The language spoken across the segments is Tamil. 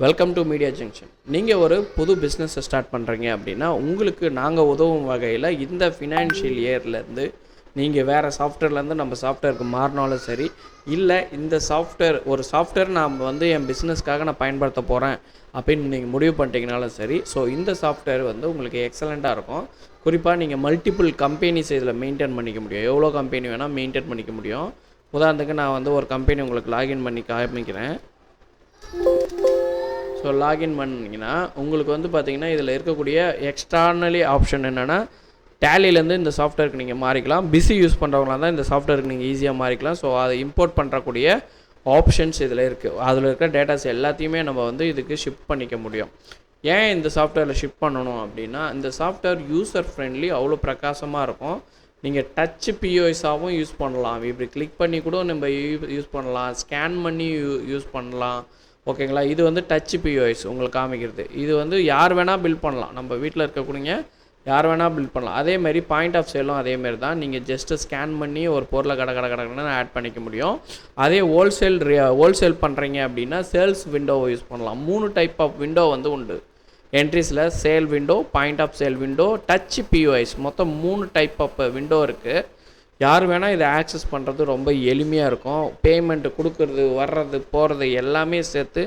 Welcome to media junction. நீங்கள் ஒரு புது பிஸ்னஸை ஸ்டார்ட் பண்ணுறீங்க அப்படின்னா உங்களுக்கு நாங்கள் உதவும் வகையில் இந்த ஃபினான்ஷியல் இயர்லேருந்து நீங்கள் வேறு சாஃப்ட்வேர்லேருந்து நம்ம சாஃப்ட்வேருக்கு மாறினாலும் சரி, இல்லை இந்த ஒரு சாஃப்ட்வேர் நான் என் பிஸ்னஸ்க்காக நான் பயன்படுத்த போகிறேன் அப்படின்னு நீங்கள் முடிவு பண்ணிட்டீங்கனாலும் சரி, ஸோ இந்த சாஃப்ட்வேர் உங்களுக்கு எக்ஸலண்ட்டாக இருக்கும். குறிப்பாக நீங்கள் மல்டிபிள் கம்பெனிஸ் இதில் மெயின்டைன் பண்ணிக்க முடியும். எவ்வளோ கம்பெனி வேணால் மெயின்டைன் பண்ணிக்க முடியும். உதாரணத்துக்கு நான் ஒரு கம்பெனி உங்களுக்கு லாகின் பண்ணி காமிக்கிறேன். ஸோ லாகின் பண்ணிங்கன்னா உங்களுக்கு பார்த்தீங்கன்னா இதில் இருக்கக்கூடிய எக்ஸ்டர்னலி ஆப்ஷன் என்னென்னா, டேலிலேருந்து இந்த சாஃப்ட்வேருக்கு நீங்கள் மாறிக்கலாம். பிஸி யூஸ் பண்ணுறவங்களாக தான் இந்த சாஃப்ட்வேருக்கு நீங்கள் ஈஸியாக மாறிக்கலாம். ஸோ அதை இம்போர்ட் பண்ணுறக்கூடிய ஆப்ஷன்ஸ் இதில் இருக்குது. அதில் இருக்கிற டேட்டாஸ் எல்லாத்தையுமே நம்ம இதுக்கு ஷிஃப்ட் பண்ணிக்க முடியும். ஏன் இந்த சாஃப்ட்வேரில் ஷிஃப்ட் பண்ணணும் அப்படின்னா, இந்த சாஃப்ட்வேர் யூசர் ஃப்ரெண்ட்லி, அவ்வளோ பிரகாசமாக இருக்கும். நீங்கள் டச் பிஓஎஸாகவும் யூஸ் பண்ணலாம். இப்படி கிளிக் பண்ணி கூட நம்ம யூஸ் பண்ணலாம், ஸ்கேன் பண்ணி யூஸ் பண்ணலாம். ஓகேங்களா? இது டச் பிஓஎஸ் உங்களுக்கு காமிக்கிறது. இது யார் வேணால் பில் பண்ணலாம். நம்ம வீட்டில் இருக்கக்கூடிய யார் வேணால் பில் பண்ணலாம். அதேமாரி பாயிண்ட் ஆஃப் சேலும் அதேமாரி தான். நீங்கள் ஜஸ்ட்டு ஸ்கேன் பண்ணி ஒரு பொருளை கடன்னு ஆட் பண்ணிக்க முடியும். அதே ஹோல்சேல் பண்ணுறீங்க அப்படின்னா சேல்ஸ் விண்டோவை யூஸ் பண்ணலாம். 3 டைப் ஆஃப் விண்டோ உண்டு என்ட்ரிஸில். Sale window, point of sale window, touch POS, மொத்தம் 3 டைப் ஆஃப் விண்டோ இருக்குது. யார் வேணால் இதை ஆக்சஸ் பண்ணுறது ரொம்ப எளிமையாக இருக்கும். பேமெண்ட்டு கொடுக்குறது, வர்றது, போகிறது எல்லாமே சேர்த்து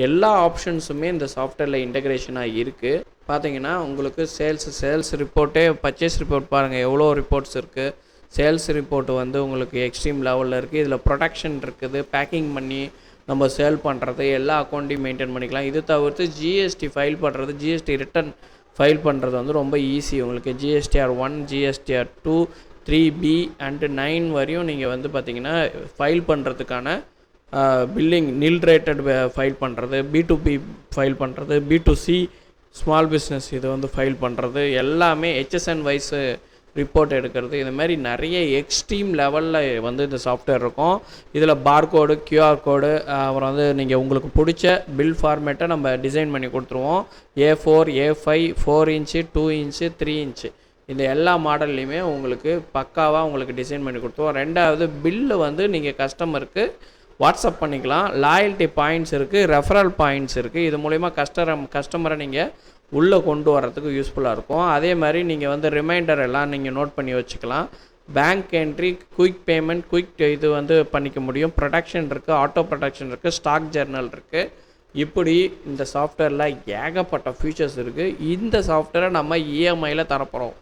எல்லா ஆப்ஷன்ஸுமே இந்த சாஃப்ட்வேரில் இன்டகிரேஷனாக இருக்குது. பார்த்தீங்கன்னா உங்களுக்கு சேல்ஸ் ரிப்போர்ட்டே, பர்ச்சேஸ் ரிப்போர்ட் பாருங்கள் எவ்வளோ ரிப்போர்ட்ஸ் இருக்குது. சேல்ஸ் ரிப்போர்ட்டு உங்களுக்கு எக்ஸ்ட்ரீம் லெவலில் இருக்குது. இதில் ப்ரொடக்ஷன் இருக்குது, பேக்கிங் பண்ணி நம்ம சேல் பண்ணுறது, எல்லா அக்கௌண்ட்டையும் மெயின்டைன் பண்ணிக்கலாம். இது தவிர்த்து ஜிஎஸ்டி ஃபைல் பண்ணுறது, ஜிஎஸ்டி ரிட்டன் ஃபைல் பண்ணுறது ரொம்ப ஈஸி. உங்களுக்கு ஜிஎஸ்டிஆர் 1, ஜிஎஸ்டிஆர் 2, 3B அண்டு 9 வரையும் நீங்கள் பார்த்தீங்கன்னா ஃபைல் பண்ணுறதுக்கான பில்லிங் நில் ரேட்டட் ஃபைல் பண்ணுறது, B2B ஃபைல் பண்ணுறது, B2C ஸ்மால் பிஸ்னஸ் இது ஃபைல் பண்ணுறது, எல்லாமே HSN வைஸ் ரிப்போர்ட் எடுக்கிறது, இது மாதிரி நிறைய எக்ஸ்ட்ரீம் லெவலில் இந்த சாஃப்ட்வேர் இருக்கும். இதில் பார்கோடு, QR கோடு, அப்புறம் நீங்கள் உங்களுக்கு பிடிச்ச பில் ஃபார்மேட்டை நம்ம டிசைன் பண்ணி கொடுத்துருவோம். A4, A5, 4 inch, 2 inch, 3 inch, இந்த எல்லா மாடல்லையுமே உங்களுக்கு பக்காவாக உங்களுக்கு டிசைன் பண்ணி கொடுத்துருவோம். ரெண்டாவது பில்லு நீங்கள் கஸ்டமருக்கு வாட்ஸ்அப் பண்ணிக்கலாம். லாயல்ட்டி பாயிண்ட்ஸ் இருக்குது, ரெஃபரல் பாயிண்ட்ஸ் இருக்குது. இது மூலிமா கஸ்டமரை நீங்கள் உள்ளே கொண்டு வரத்துக்கு யூஸ்ஃபுல்லாக இருக்கும். அதே மாதிரி நீங்கள் ரிமைண்டர் எல்லாம் நீங்கள் நோட் பண்ணி வச்சுக்கலாம். பேங்க் என்ட்ரி, குயிக் பேமெண்ட், இது பண்ணிக்க முடியும். ப்ரொடக்ஷன் இருக்குது, ஆட்டோ ப்ரொடக்ஷன் இருக்குது, ஸ்டாக் ஜர்னல் இருக்குது. இப்படி இந்த சாஃப்ட்வேரில் ஏகப்பட்ட ஃபீச்சர்ஸ் இருக்குது. இந்த சாஃப்ட்வேரை நம்ம இஎம்ஐயில் தரப்போகிறோம்.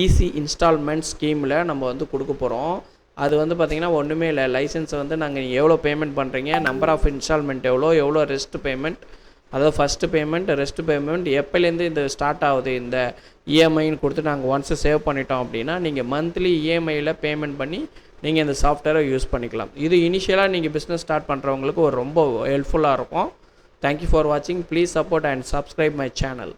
ஈஸி இன்ஸ்டால்மெண்ட் ஸ்கீமில் நம்ம கொடுக்க போகிறோம். அது பார்த்திங்கன்னா ஒன்றுமே இல்லை. லைசன்ஸை நாங்கள் எவ்வளோ பேமெண்ட் பண்ணுறீங்க, நம்பர் ஆஃப் இன்ஸ்டால்மெண்ட் எவ்வளோ ரெஸ்ட் பேமெண்ட், அதாவது ஃபஸ்ட்டு பேமெண்ட், ரெஸ்ட் பேமெண்ட் எப்போலேருந்து இந்த ஸ்டார்ட் ஆகுது இந்த இஎம்ஐன்னு கொடுத்து நாங்கள் ஒன்ஸு சேவ் பண்ணிட்டோம் அப்படின்னா நீங்கள் மந்த்லி இஎம்ஐயில் பேமெண்ட் பண்ணி நீங்கள் இந்த சாஃப்ட்வேரை யூஸ் பண்ணிக்கலாம். இது இனிஷியலாக நீங்கள் பிஸ்னஸ் ஸ்டார்ட் பண்ணுறவங்களுக்கு ரொம்ப ஹெல்ப்ஃபுல்லாக இருக்கும். தேங்க்யூ ஃபார் வாட்சிங். Please support and subscribe my channel.